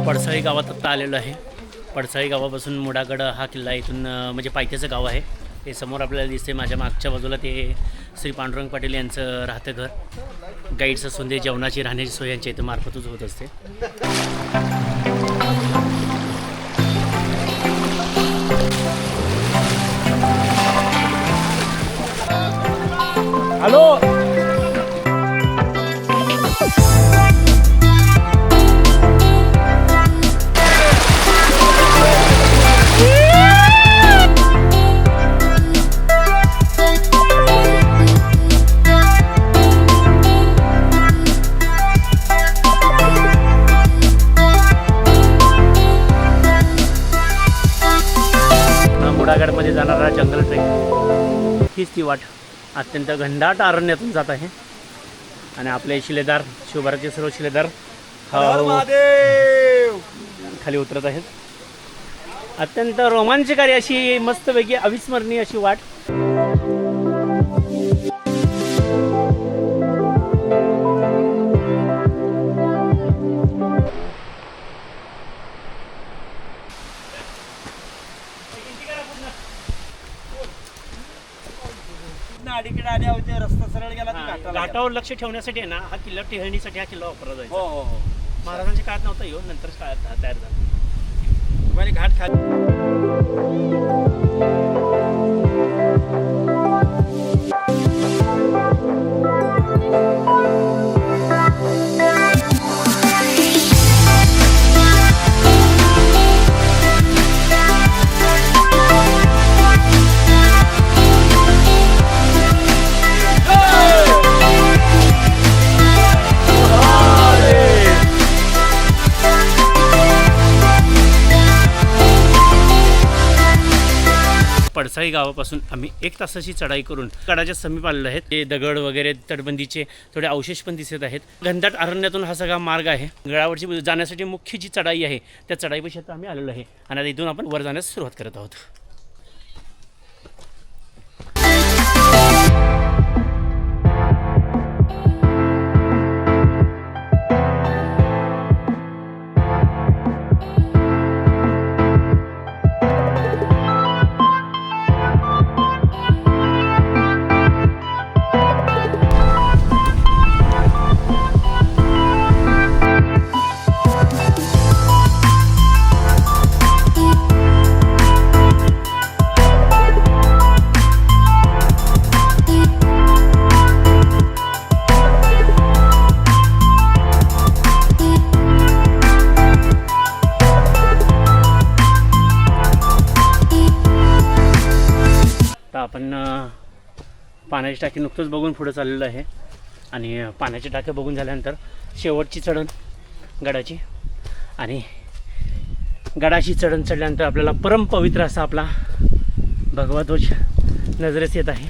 पडसाळी गावात आत्ता आलेलो आहे. पडसाळी गावापासून मुडागड हा किल्ला इथून म्हणजे पायथ्याचं गाव आहे. हे समोर आपल्याला दिसते. माझ्या मागच्या बाजूला ते श्री पांडुरंग पाटील यांचं राहतं घर. गाईड्स असून दे, जेवणाची राहण्याची सोय यांच्या इथं मार्फतच होत असते. हॅलो, मुडागडमध्ये जाणारा जंगल ट्रेक हीच ती वाट अत्यंत घनदाट अरण्यातून जात आहे. आणि आपले शिलेदार, शिवभारतीचे सर्व शिलेदार खाली उतरत आहेत. अत्यंत रोमांचकारी अशी मस्तपैकी अविस्मरणीय अशी वाट. रस्ता सरळ गेला. घाटावर लक्ष ठेवण्यासाठी आहे ना, हा किल्ला टेहळणीसाठी हा किल्ला वापरला जायचा. हो हो हो. महाराजांच्या काळात नव्हता येऊ, नंतर काळात तयार झाला. तुम्हाला घाट खाली पडसाळी गावापासून आम्ही 1 तासाची चढाई करून गडाच्या समीप आलेलो आहेत. हे दगड वगैरे तटबंदीचे थोडे अवशेष पण दिसत आहेत. घनदाट अरण्यातून हा सगळा मार्ग आहे. गडावरची जाण्यासाठी मुख्य जी चढाई आहे त्या चढाईपाशी आता आम्ही आलेलो आहे. आणि आता इथून आपण वर जाण्यास सुरुवात करत आहोत. आपण पाण्याची टाकी नुकतंच बघून पुढे चाललेलो आहे. आणि पाण्याची टाकी बघून झाल्यानंतर शेवटची चढण गडाची. आणि गडाची चढण चढल्यानंतर आपल्याला परमपवित्र असा आपला भगवा ध्वज नजरेस येत आहे.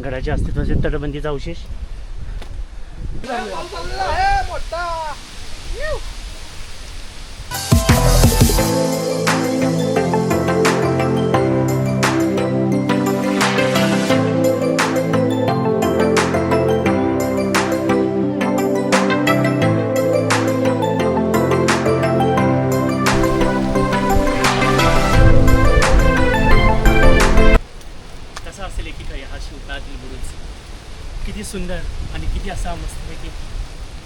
गडाच्या अस्तित्वाचे तटबंदीचा अवशेष. किती सुंदर आणि किती असा मस्तपैकी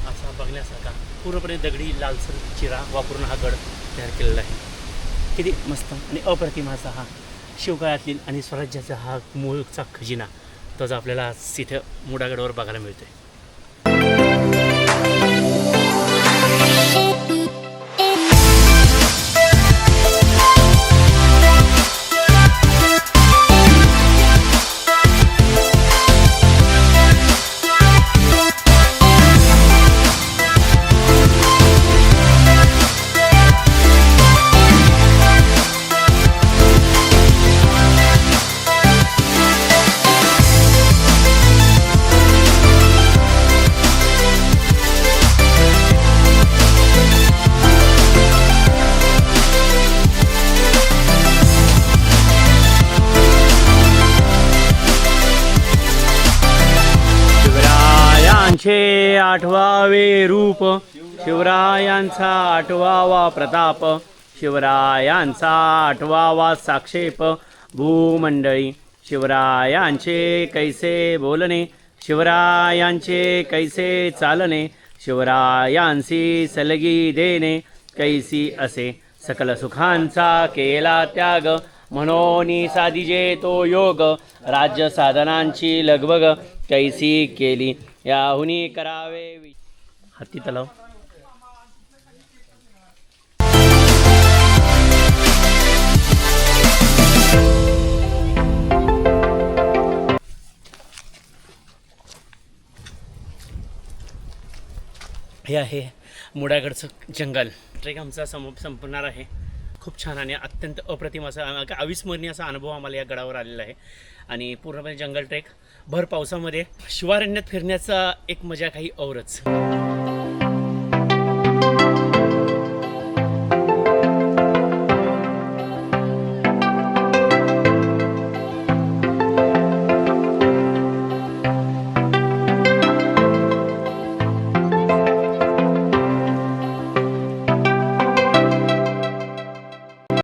असा बघण्यासारखा पूर्णपणे दगडी लालसर चिरा वापरून हा गड तयार केलेला आहे. किती मस्त आणि अप्रतिम असा हा शिवकाळातील आणि स्वराज्याचा हा मूळचा खजिना तो जो आपल्याला तिथं मुडागडावर बघायला मिळतोय. शिवरायांचे आठवावे रूप, शिवरायांचा आठवावा प्रताप, शिवरायांचा आठवावा साक्षेप भूमंडळी, शिवरायांचे कैसे बोलणे, शिवरायांचे कैसे चालणे, शिवरायांसी सलगी देणे कैसी असे, सकल सुखांचा केला त्याग, म्हणून साधिजे तो योग, राज्य साधनांची लगबग कैसी केली, याहुनी करावे हत्ती तलाव. हे आहे मुडागडचं जंगल. ट्रेक आमचा संपणार आहे. खूप छान आणि अत्यंत अप्रतिम असा अविस्मरणीय असा अनुभव आम्हाला या गडावर आलेला आहे. आणि पूर्णपणे जंगल ट्रेक भर पावसामध्ये शिवारण्यात फिरण्याचा एक मजा काही औरच.